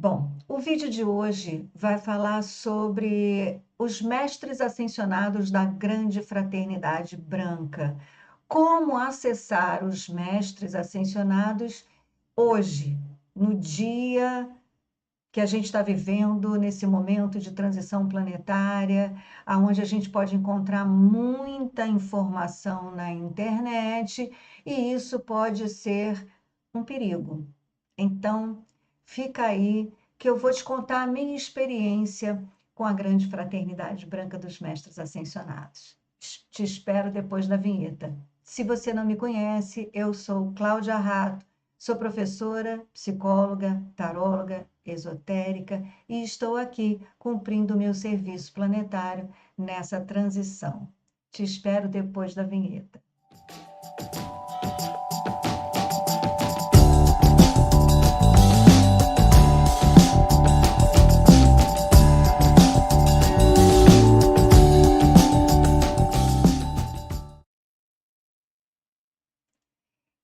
Bom, o vídeo de hoje vai falar sobre os mestres ascensionados da Grande Fraternidade Branca. Como acessar os mestres ascensionados hoje, no dia que a gente está vivendo, nesse momento de transição planetária, onde a gente pode encontrar muita informação na internet e isso pode ser um perigo. Então, fica aí que eu vou te contar a minha experiência com a Grande Fraternidade Branca dos Mestres Ascensionados. Te espero depois da vinheta. Se você não me conhece, eu sou Cláudia Rato, sou professora, psicóloga, taróloga, esotérica e estou aqui cumprindo o meu serviço planetário nessa transição. Te espero depois da vinheta.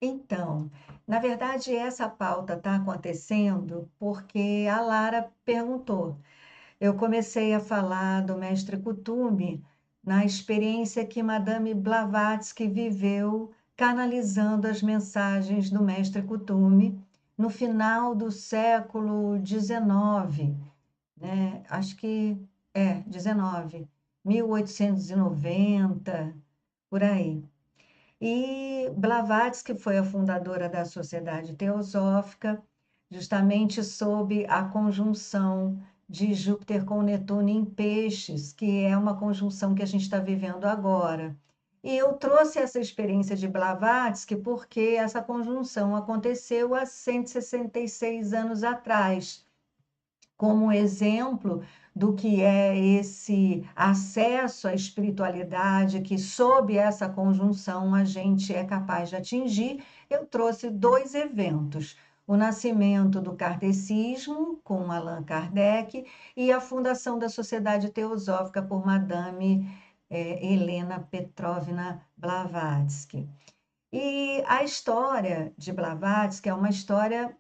Então, na verdade, essa pauta está acontecendo porque a Lara perguntou. Eu comecei a falar do mestre Kuthumi na experiência que Madame Blavatsky viveu canalizando as mensagens do mestre Kuthumi no final do século XIX, né? Acho que 19, 1890, por aí. E Blavatsky foi a fundadora da Sociedade Teosófica, justamente sob a conjunção de Júpiter com Netuno em Peixes, que é uma conjunção que a gente está vivendo agora. E eu trouxe essa experiência de Blavatsky porque essa conjunção aconteceu há 166 anos atrás, como exemplo do que é esse acesso à espiritualidade que, sob essa conjunção, a gente é capaz de atingir. Eu trouxe dois eventos: o nascimento do kardecismo, com Allan Kardec, e a fundação da Sociedade Teosófica por Madame Helena Petrovna Blavatsky. E a história de Blavatsky é uma história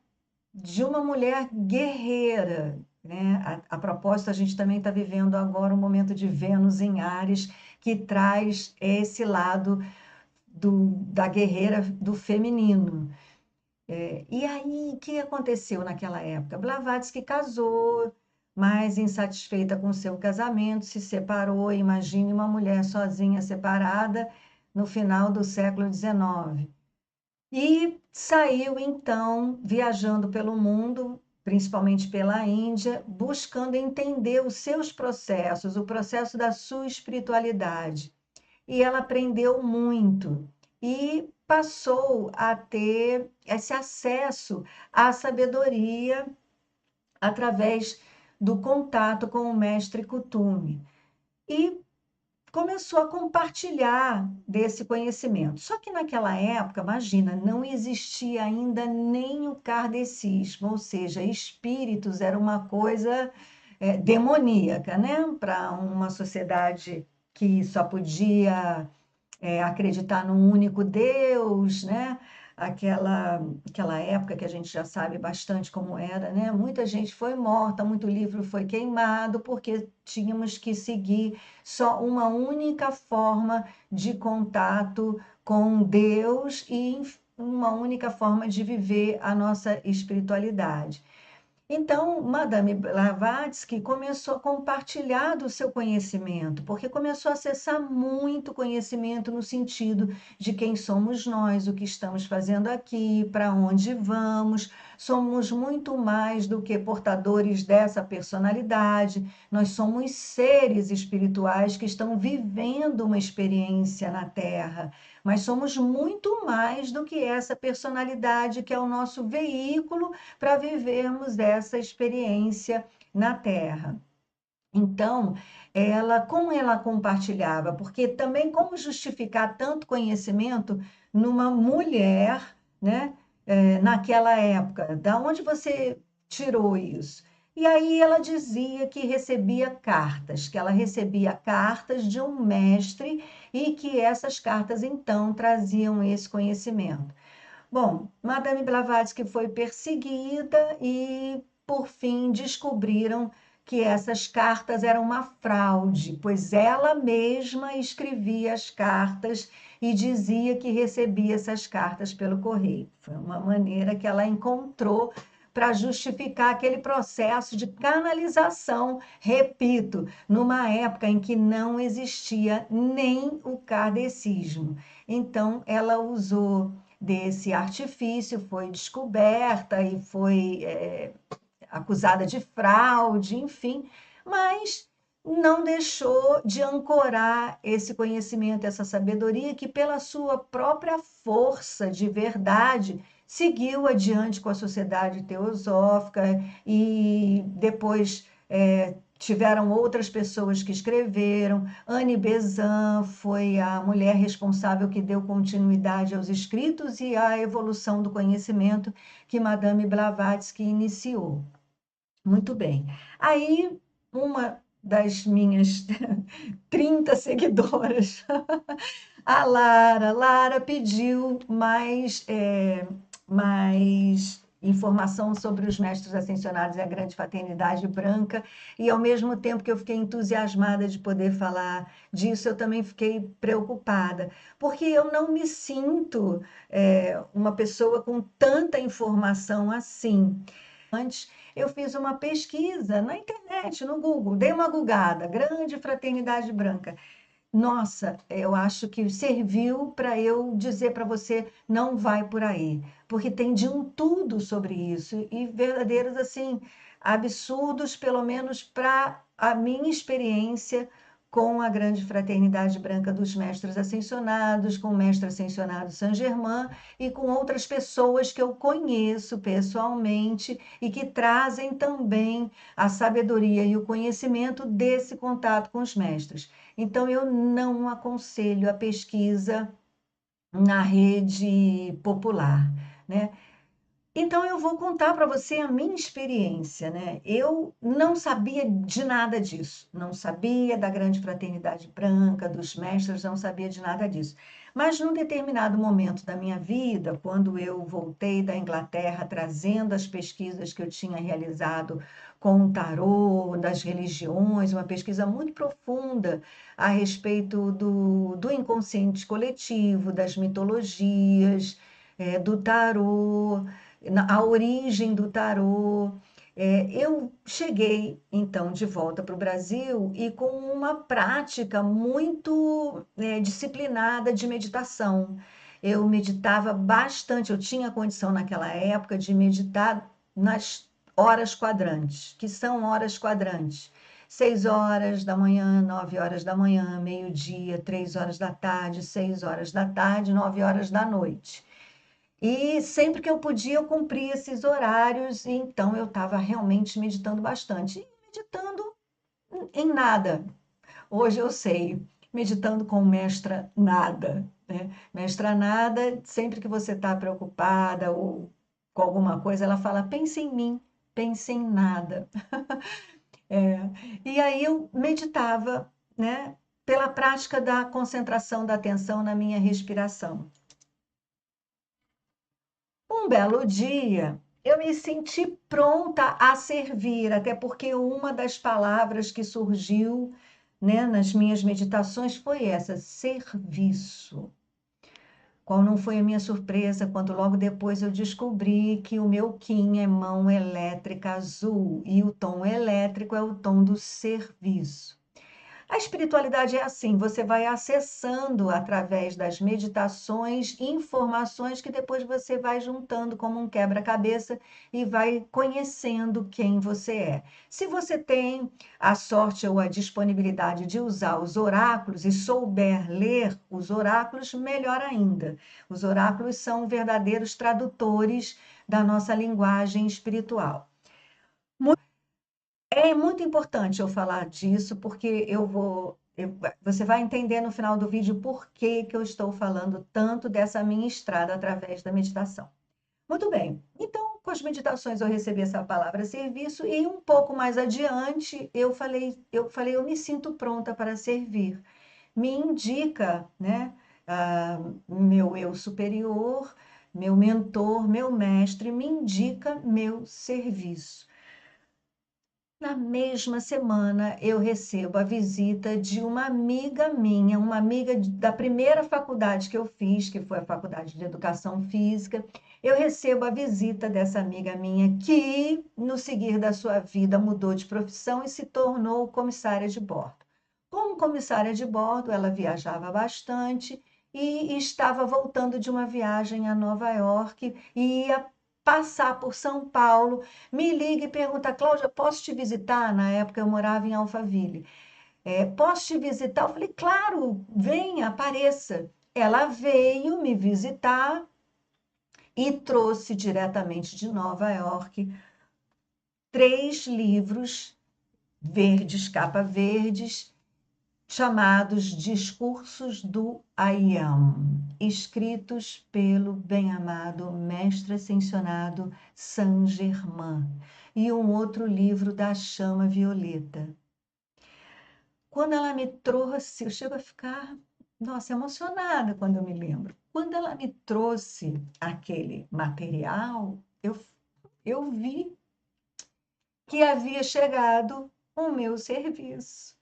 de uma mulher guerreira, né? A propósito, a gente também está vivendo agora um momento de Vênus em Áries, que traz esse lado da guerreira do feminino. E aí, o que aconteceu naquela época? Blavatsky casou, mas insatisfeita com seu casamento, se separou. Imagine uma mulher sozinha, separada, no final do século XIX. E saiu, então, viajando pelo mundo, principalmente pela Índia, buscando entender os seus processos, o processo da sua espiritualidade. E ela aprendeu muito e passou a ter esse acesso à sabedoria através do contato com o mestre Kuthumi. E começou a compartilhar desse conhecimento. Só que naquela época, imagina, não existia ainda nem o kardecismo, ou seja, espíritos era uma coisa demoníaca, né? Para uma sociedade que só podia acreditar num único Deus, né? Aquela época que a gente já sabe bastante como era, né? Muita gente foi morta, muito livro foi queimado, porque tínhamos que seguir só uma única forma de contato com Deus e uma única forma de viver a nossa espiritualidade. Então, Madame Blavatsky começou a compartilhar do seu conhecimento, porque começou a acessar muito conhecimento no sentido de quem somos nós, o que estamos fazendo aqui, para onde vamos. Somos muito mais do que portadores dessa personalidade, nós somos seres espirituais que estão vivendo uma experiência na Terra, mas somos muito mais do que essa personalidade que é o nosso veículo para vivermos essa experiência na Terra. Então, como ela compartilhava, porque também como justificar tanto conhecimento numa mulher, né, naquela época? Da onde você tirou isso? E aí ela dizia que recebia cartas, que ela recebia cartas de um mestre e que essas cartas então traziam esse conhecimento. Bom, Madame Blavatsky foi perseguida e por fim, descobriram que essas cartas eram uma fraude, pois ela mesma escrevia as cartas e dizia que recebia essas cartas pelo correio. Foi uma maneira que ela encontrou para justificar aquele processo de canalização, repito, numa época em que não existia nem o kardecismo. Então, ela usou desse artifício, foi descoberta e foi acusada de fraude, enfim, mas não deixou de ancorar esse conhecimento, essa sabedoria, que pela sua própria força de verdade seguiu adiante com a Sociedade Teosófica e depois tiveram outras pessoas que escreveram. Anne Besant foi a mulher responsável que deu continuidade aos escritos e à evolução do conhecimento que Madame Blavatsky iniciou. Muito bem. Aí, uma das minhas 30 seguidoras, a Lara pediu mais informação sobre os mestres ascensionados e a grande fraternidade branca, e ao mesmo tempo que eu fiquei entusiasmada de poder falar disso, eu também fiquei preocupada, porque eu não me sinto uma pessoa com tanta informação assim. Antes, eu fiz uma pesquisa na internet, no Google, dei uma gugada, Grande Fraternidade Branca. Nossa, eu acho que serviu para eu dizer para você, não vai por aí, porque tem de um tudo sobre isso e verdadeiros assim absurdos, pelo menos para a minha experiência com a grande fraternidade branca dos mestres ascensionados, com o mestre ascensionado Saint-Germain e com outras pessoas que eu conheço pessoalmente e que trazem também a sabedoria e o conhecimento desse contato com os mestres. Então, eu não aconselho a pesquisa na rede popular, né? Então, eu vou contar para você a minha experiência, né? Eu não sabia de nada disso, não sabia da grande fraternidade branca, dos mestres, não sabia de nada disso. Mas, num determinado momento da minha vida, quando eu voltei da Inglaterra trazendo as pesquisas que eu tinha realizado com o tarô, das religiões, uma pesquisa muito profunda a respeito do inconsciente coletivo, das mitologias, do tarô, a origem do tarô. Eu cheguei, então, de volta para o Brasil e com uma prática muito disciplinada de meditação. Eu meditava bastante, eu tinha condição naquela época de meditar nas horas quadrantes, que são horas quadrantes. 6 horas da manhã, 9 horas da manhã, meio-dia, 3 horas da tarde, 6 horas da tarde, 9 horas da noite. E sempre que eu podia, eu cumpria esses horários, e então eu estava realmente meditando bastante. E meditando em nada. Hoje eu sei, meditando com mestra nada, né? Mestra nada, sempre que você está preocupada ou com alguma coisa, ela fala: pense em mim, pense em nada. É. E aí eu meditava, né? Pela prática da concentração da atenção na minha respiração. Um belo dia, eu me senti pronta a servir, até porque uma das palavras que surgiu, né, nas minhas meditações foi essa, serviço. Qual não foi a minha surpresa quando logo depois eu descobri que o meu Kim é mão elétrica azul e o tom elétrico é o tom do serviço. A espiritualidade é assim, você vai acessando através das meditações informações que depois você vai juntando como um quebra-cabeça e vai conhecendo quem você é. Se você tem a sorte ou a disponibilidade de usar os oráculos e souber ler os oráculos, melhor ainda. Os oráculos são verdadeiros tradutores da nossa linguagem espiritual. É muito importante eu falar disso, porque você vai entender no final do vídeo por que que eu estou falando tanto dessa minha estrada através da meditação. Muito bem, então com as meditações eu recebi essa palavra serviço e um pouco mais adiante eu me sinto pronta para servir. Me indica, né, meu eu superior, meu mentor, meu mestre, me indica meu serviço. Na mesma semana, eu recebo a visita de uma amiga minha, uma amiga da primeira faculdade que eu fiz, que foi a Faculdade de Educação Física. Eu recebo a visita dessa amiga minha que, no seguir da sua vida, mudou de profissão e se tornou comissária de bordo. Como comissária de bordo, ela viajava bastante e estava voltando de uma viagem a Nova York e ia passar por São Paulo. Me liga e pergunta: Cláudia, posso te visitar? Na época eu morava em Alphaville. Posso te visitar? Eu falei: claro, venha, apareça. Ela veio me visitar e trouxe diretamente de Nova York 3 livros verdes, capa verdes, chamados Discursos do I Am, escritos pelo bem-amado mestre ascensionado Saint-Germain, e um outro livro da Chama Violeta. Quando ela me trouxe, eu chego a ficar, nossa, emocionada quando eu me lembro. Quando ela me trouxe aquele material, eu vi que havia chegado o meu serviço.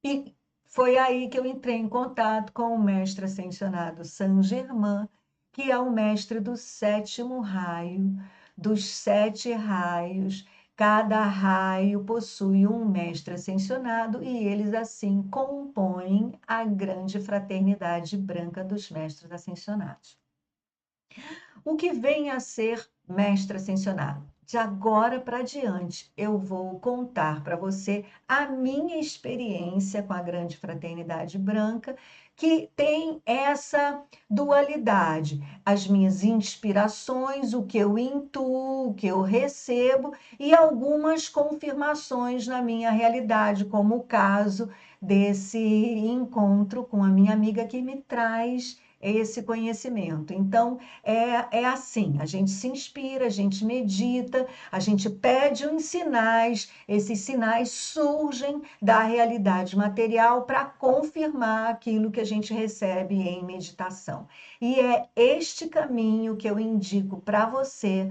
E foi aí que eu entrei em contato com o mestre ascensionado Saint-Germain, que é o mestre do 7º raio, dos 7 raios. Cada raio possui um mestre ascensionado e eles assim compõem a grande fraternidade branca dos mestres ascensionados. O que vem a ser mestre ascensionado? De agora para diante, eu vou contar para você a minha experiência com a grande fraternidade branca, que tem essa dualidade, as minhas inspirações, o que eu intuo, o que eu recebo e algumas confirmações na minha realidade, como o caso desse encontro com a minha amiga que me traz esse conhecimento. Então, é assim, a gente se inspira, a gente medita, a gente pede uns sinais, esses sinais surgem da realidade material para confirmar aquilo que a gente recebe em meditação. E é este caminho que eu indico para você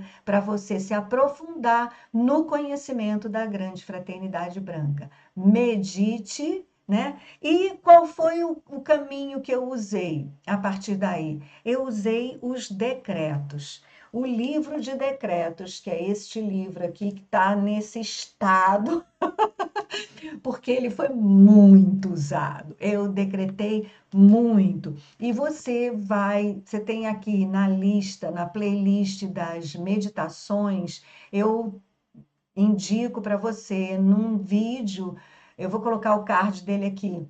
se aprofundar no conhecimento da grande fraternidade branca. Medite, né? E qual foi o caminho que eu usei a partir daí? Eu usei os decretos. O livro de decretos, que é este livro aqui, que está nesse estado, porque ele foi muito usado. Eu decretei muito. E você tem aqui na lista, na playlist das meditações, eu indico para você num vídeo, eu vou colocar o card dele aqui,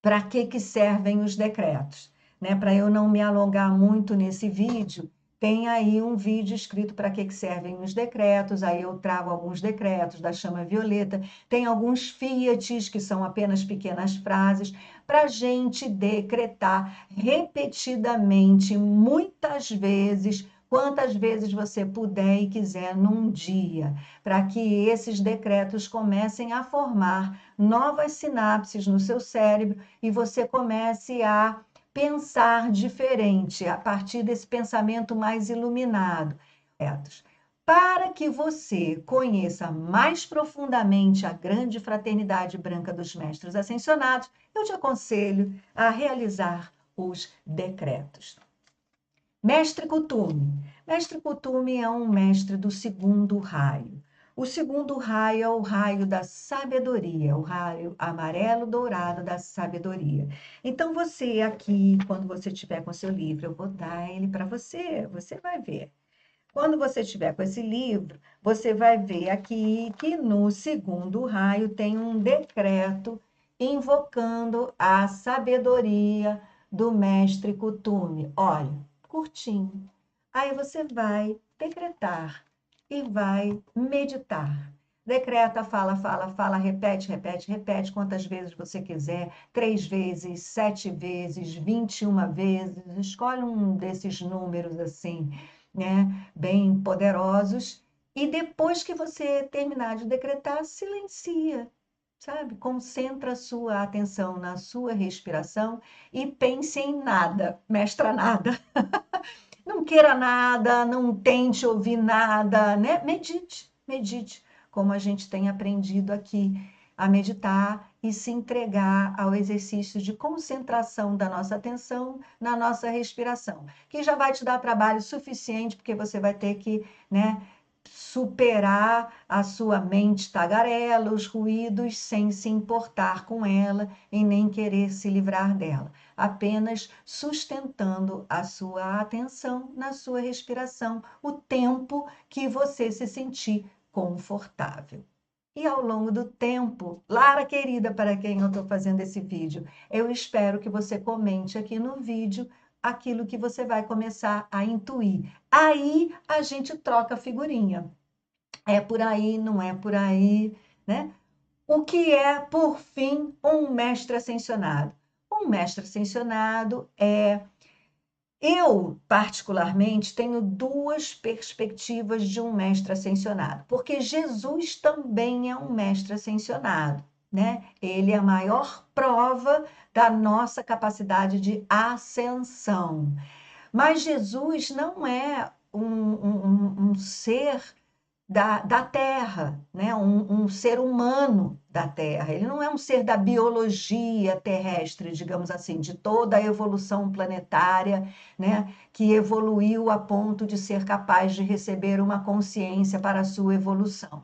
para que servem os decretos, né? Para eu não me alongar muito nesse vídeo, tem aí um vídeo escrito para que servem os decretos, aí eu trago alguns decretos da chama violeta, tem alguns fiates, que são apenas pequenas frases, para a gente decretar repetidamente, muitas vezes, quantas vezes você puder e quiser num dia, para que esses decretos comecem a formar novas sinapses no seu cérebro e você comece a pensar diferente a partir desse pensamento mais iluminado. Para que você conheça mais profundamente a grande fraternidade branca dos mestres ascensionados, eu te aconselho a realizar os decretos. Mestre Kuthumi. Mestre Kuthumi é um mestre do 2º raio. O 2º raio é o raio da sabedoria, o raio amarelo dourado da sabedoria. Então, você aqui, quando você estiver com seu livro, eu vou dar ele para você, você vai ver. Quando você estiver com esse livro, você vai ver aqui que no 2º raio tem um decreto invocando a sabedoria do mestre Kuthumi. Olha, curtinho. Aí você vai decretar e vai meditar. Decreta, fala, fala, fala, repete, repete, repete quantas vezes você quiser, 3 vezes, 7 vezes, 21 vezes, escolhe um desses números assim, né, bem poderosos, e depois que você terminar de decretar, silencia, sabe? Concentra a sua atenção na sua respiração e pense em nada, mestra nada. Não queira nada, não tente ouvir nada, né? Medite, medite. como a gente tem aprendido aqui a meditar e se entregar ao exercício de concentração da nossa atenção na nossa respiração, que já vai te dar trabalho suficiente, porque você vai ter que, né, superar a sua mente tagarela, os ruídos, sem se importar com ela e nem querer se livrar dela, apenas sustentando a sua atenção na sua respiração, o tempo que você se sentir confortável. E ao longo do tempo, Lara querida, para quem eu estou fazendo esse vídeo, eu espero que você comente aqui no vídeo aquilo que você vai começar a intuir. Aí a gente troca figurinha. É por aí, não é por aí, né? O que é, por fim, um mestre ascensionado? Um mestre ascensionado é. Eu, particularmente, tenho duas perspectivas de um mestre ascensionado, porque Jesus também é um mestre ascensionado, né? Ele é a maior prova da nossa capacidade de ascensão. Mas Jesus não é um ser da Terra, né? Um ser humano da Terra. Ele não é um ser da biologia terrestre, digamos assim, de toda a evolução planetária, né? Que evoluiu a ponto de ser capaz de receber uma consciência para a sua evolução.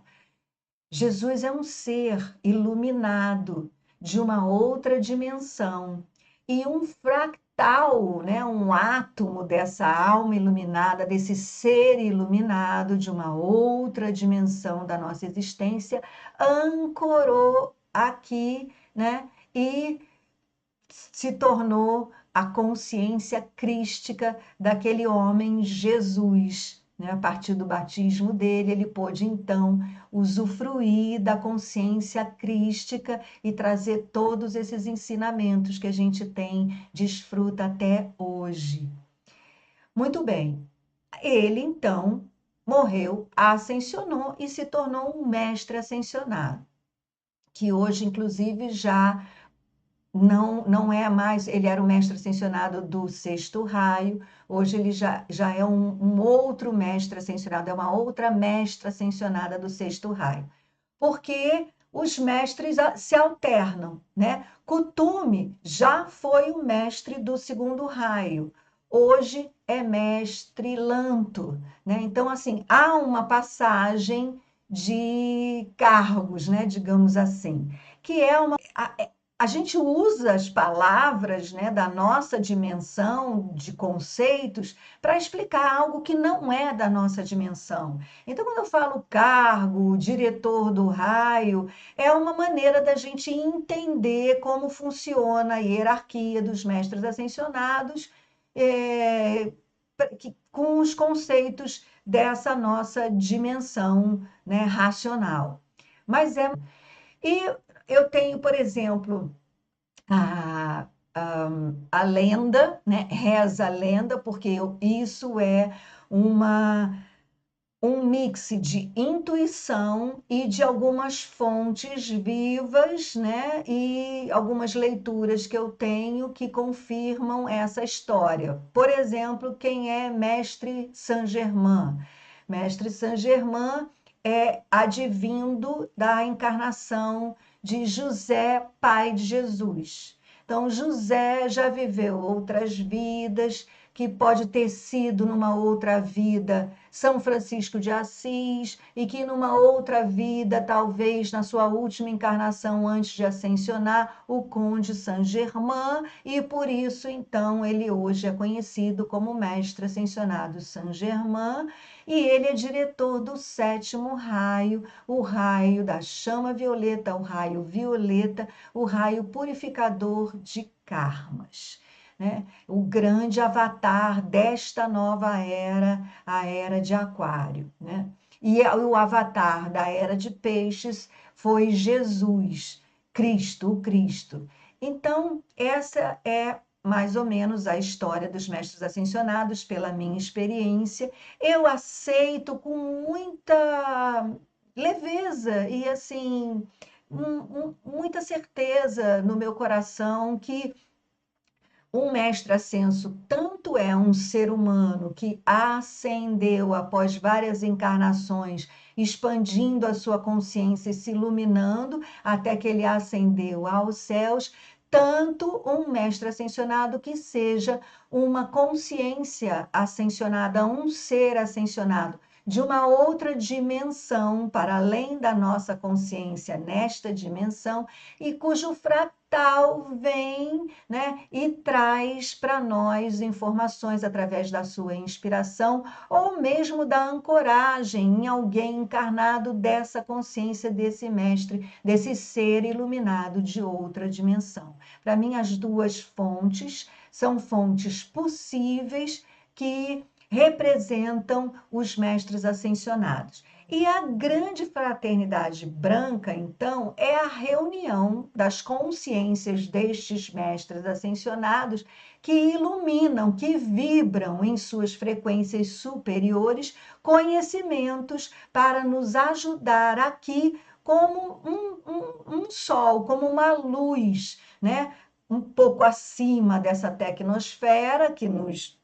Jesus é um ser iluminado de uma outra dimensão e um fractal, né, um átomo dessa alma iluminada, desse ser iluminado de uma outra dimensão da nossa existência, ancorou aqui, né, e se tornou a consciência crística daquele homem Jesus. Né? A partir do batismo dele, ele pôde então usufruir da consciência crística e trazer todos esses ensinamentos que a gente tem, desfruta até hoje. Muito bem, ele então morreu, ascensionou e se tornou um mestre ascensionado, que hoje, inclusive, já não é mais, ele era o mestre ascensionado do sexto raio, hoje ele já é um outro mestre ascensionado, é uma outra mestra ascensionada do sexto raio, porque os mestres se alternam, né? Kuthumi já foi o mestre do segundo raio, hoje é mestre Lanto, né? Então, assim, há uma passagem de cargos, né? Digamos assim, que é uma a gente usa as palavras, né, da nossa dimensão de conceitos para explicar algo que não é da nossa dimensão. Então, quando eu falo cargo, diretor do raio, é uma maneira da gente entender como funciona a hierarquia dos mestres ascensionados, com os conceitos dessa nossa dimensão, né, racional. Mas é. E eu tenho, por exemplo, a, a lenda, né? Reza a lenda, porque isso é uma, um mix de intuição e de algumas fontes vivas, né? E algumas leituras que eu tenho que confirmam essa história. Por exemplo, quem é Mestre Saint-Germain? Mestre Saint-Germain é advindo da encarnação de José, pai de Jesus. Então, José já viveu outras vidas, que pode ter sido numa outra vida São Francisco de Assis, e que numa outra vida, talvez na sua última encarnação antes de ascensionar, o Conde Saint-Germain, e por isso, então, ele hoje é conhecido como Mestre Ascensionado Saint-Germain, e ele é diretor do sétimo raio, o raio da chama violeta, o raio violeta, o raio purificador de karmas. Né? O grande avatar desta nova era, a era de Aquário. Né? E o avatar da era de Peixes foi Jesus, Cristo, o Cristo. Então, essa é mais ou menos a história dos mestres ascensionados, pela minha experiência. Eu aceito com muita leveza e, assim, muita certeza no meu coração que um mestre ascenso tanto é um ser humano que ascendeu após várias encarnações expandindo a sua consciência e se iluminando até que ele ascendeu aos céus, tanto um mestre ascensionado que seja uma consciência ascensionada, um ser ascensionado de uma outra dimensão, para além da nossa consciência nesta dimensão, e cujo fractal vem, né, e traz para nós informações através da sua inspiração, ou mesmo da ancoragem em alguém encarnado dessa consciência desse mestre, desse ser iluminado de outra dimensão. Para mim, as duas fontes são fontes possíveis que representam os mestres ascensionados. E a grande fraternidade branca, então, é a reunião das consciências destes mestres ascensionados que iluminam, que vibram em suas frequências superiores conhecimentos para nos ajudar aqui como um sol, como uma luz, né? Um pouco acima dessa tecnosfera que nos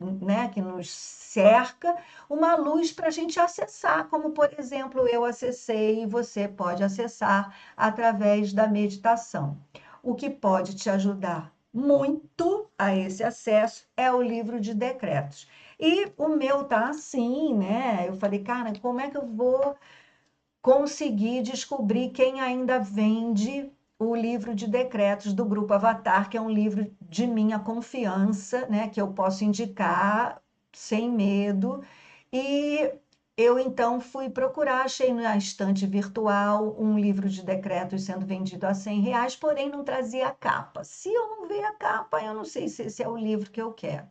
cerca, uma luz para a gente acessar, como, por exemplo, eu acessei e você pode acessar através da meditação. O que pode te ajudar muito a esse acesso é o livro de decretos. E o meu tá assim, né? Eu falei, cara, como é que eu vou conseguir descobrir quem ainda vende o livro de decretos do Grupo Avatar, que é um livro de minha confiança, né, que eu posso indicar sem medo. E eu então fui procurar, achei na estante virtual um livro de decretos sendo vendido a R$ 100, porém não trazia a capa. Se eu não ver a capa, eu não sei se esse é o livro que eu quero.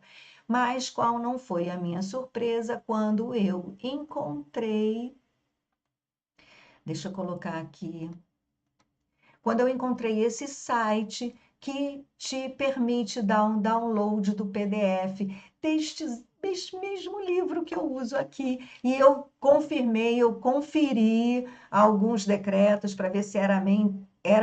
Mas qual não foi a minha surpresa quando eu encontrei. Deixa eu colocar aqui. Quando eu encontrei esse site que te permite dar um download do PDF deste mesmo livro que eu uso aqui. E eu confirmei, eu conferi alguns decretos para ver se era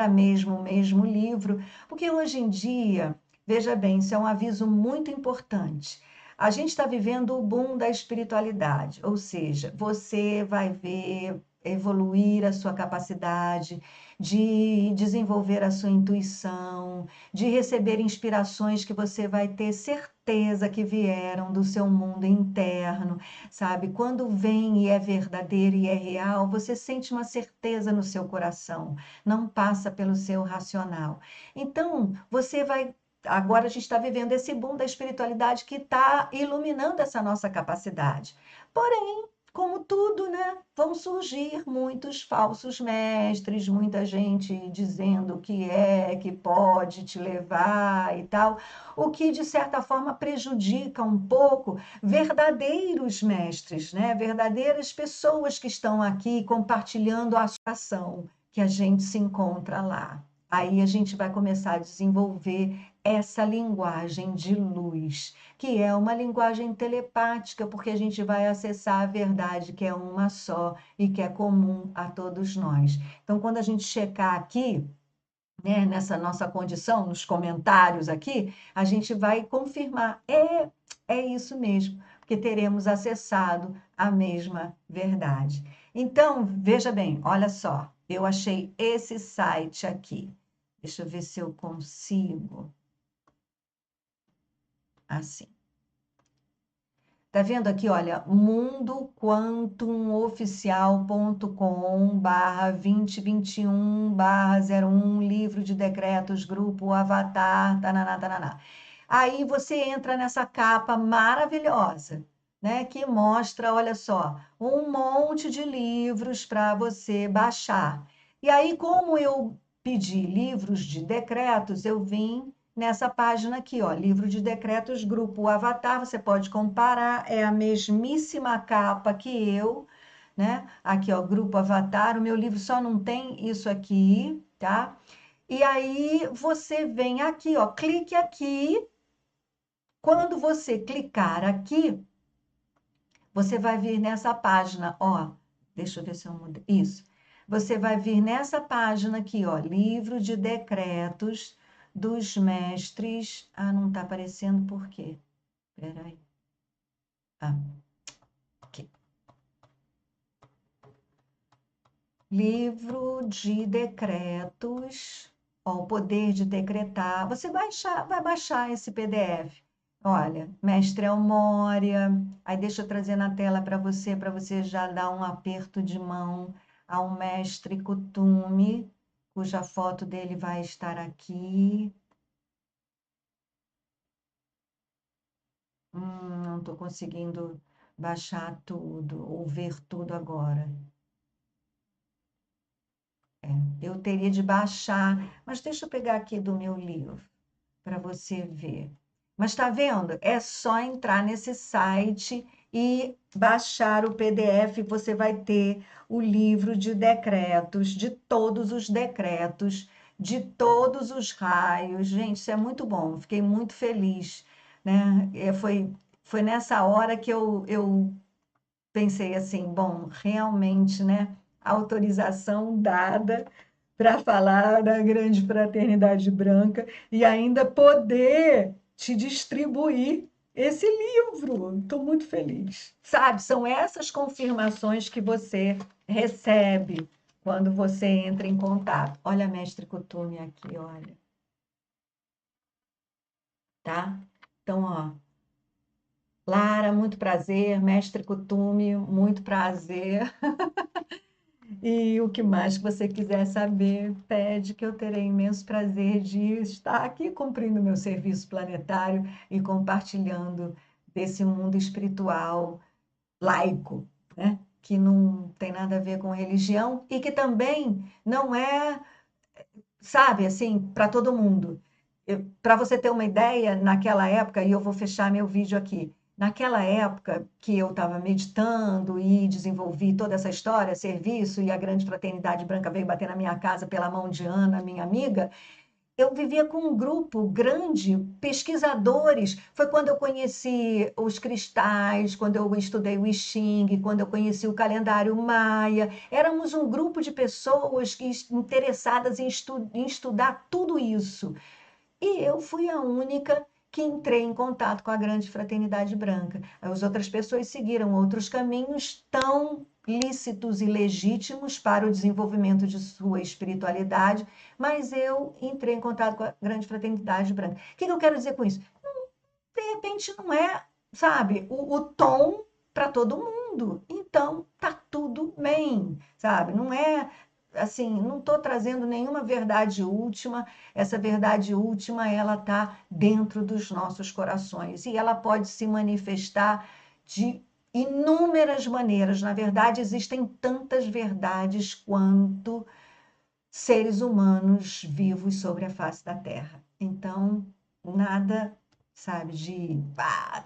mesmo o mesmo livro. Porque hoje em dia, veja bem, isso é um aviso muito importante. A gente está vivendo o boom da espiritualidade, ou seja, você vai ver evoluir a sua capacidade de desenvolver a sua intuição, de receber inspirações que você vai ter certeza que vieram do seu mundo interno, sabe? Quando vem e é verdadeiro e é real, você sente uma certeza no seu coração, não passa pelo seu racional. Então, você vai. Agora a gente está vivendo esse boom da espiritualidade que está iluminando essa nossa capacidade. Porém, como tudo, né? Vão surgir muitos falsos mestres, muita gente dizendo que pode te levar e tal, o que de certa forma prejudica um pouco verdadeiros mestres, né? Verdadeiras pessoas que estão aqui compartilhando a ação que a gente se encontra lá. Aí a gente vai começar a desenvolver essa linguagem de luz, que é uma linguagem telepática, porque a gente vai acessar a verdade que é uma só e que é comum a todos nós. Então, quando a gente checar aqui, né, nessa nossa condição, nos comentários aqui, a gente vai confirmar, é isso mesmo, porque teremos acessado a mesma verdade. Então, veja bem, olha só, eu achei esse site aqui. Deixa eu ver se eu consigo. Assim. Tá vendo aqui, olha, mundoquantumoficial.com/2021/01, livro de decretos, grupo Avatar, tananá, tananá. Aí você entra nessa capa maravilhosa, né, que mostra, olha só, um monte de livros para você baixar. E aí, como eu pedi livros de decretos, eu vim nessa página aqui, ó, livro de decretos, grupo Avatar, você pode comparar, é a mesmíssima capa que eu, né? Aqui, ó, grupo Avatar, o meu livro só não tem isso aqui, tá? E aí você vem aqui, ó, clique aqui. Quando você clicar aqui, você vai vir nessa página, ó. Deixa eu ver se eu mudei. Isso. Você vai vir nessa página aqui, ó, livro de decretos dos mestres. Ah, não está aparecendo por quê? Peraí. Ah, aqui. Livro de decretos, ó, o poder de decretar. Você vai baixar esse PDF. Olha, Mestre Elmória. Aí deixa eu trazer na tela para você já dar um aperto de mão ao Mestre Kutume, cuja foto dele vai estar aqui. Não estou conseguindo baixar tudo ou ver tudo agora. Eu teria de baixar, mas deixa eu pegar aqui do meu livro para você ver. Mas está vendo? É só entrar nesse site e baixar o PDF. Você vai ter o livro de decretos, de todos os decretos, de todos os raios. Gente, isso é muito bom. Fiquei muito feliz, né? Foi nessa hora que eu pensei assim, bom, realmente, né? Autorização dada para falar da grande fraternidade branca e ainda poder te distribuir esse livro. Estou muito feliz. Sabe, são essas confirmações que você recebe quando você entra em contato. Olha a mestre Kutume aqui, olha. Tá? Então, ó, Lara, muito prazer, mestre Kutume, muito prazer. E o que mais que você quiser saber, pede que eu terei imenso prazer de estar aqui cumprindo meu serviço planetário e compartilhando desse mundo espiritual laico, né? Que não tem nada a ver com religião e que também não é, sabe, assim, para todo mundo. Para você ter uma ideia, naquela época, e eu vou fechar meu vídeo aqui, naquela época que eu estava meditando e desenvolvi toda essa história, serviço, e a grande fraternidade branca veio bater na minha casa pela mão de Ana, minha amiga, eu vivia com um grupo grande, pesquisadores. Foi quando eu conheci os cristais, quando eu estudei o I Ching, quando eu conheci o calendário maia. Éramos um grupo de pessoas interessadas em estudar tudo isso. E eu fui a única que entrei em contato com a grande fraternidade branca. As outras pessoas seguiram outros caminhos tão lícitos e legítimos para o desenvolvimento de sua espiritualidade, mas eu entrei em contato com a grande fraternidade branca. O que eu quero dizer com isso? De repente não é, sabe, o tom para todo mundo. Então, tá tudo bem, sabe? Não é assim, não estou trazendo nenhuma verdade última. Essa verdade última, ela está dentro dos nossos corações e ela pode se manifestar de inúmeras maneiras. Na verdade, existem tantas verdades quanto seres humanos vivos sobre a face da Terra. Então, nada, sabe, de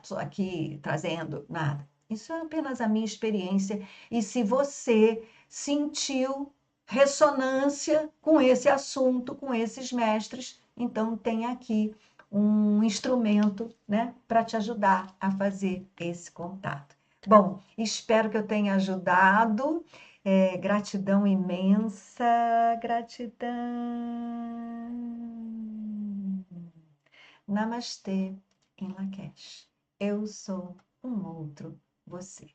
estou aqui trazendo nada. Isso é apenas a minha experiência. E se você sentiu ressonância com esse assunto, com esses mestres, então tem aqui um instrumento, né, para te ajudar a fazer esse contato. Bom, espero que eu tenha ajudado. Gratidão imensa, gratidão. Namastê, em Lakesh. Eu sou um outro você.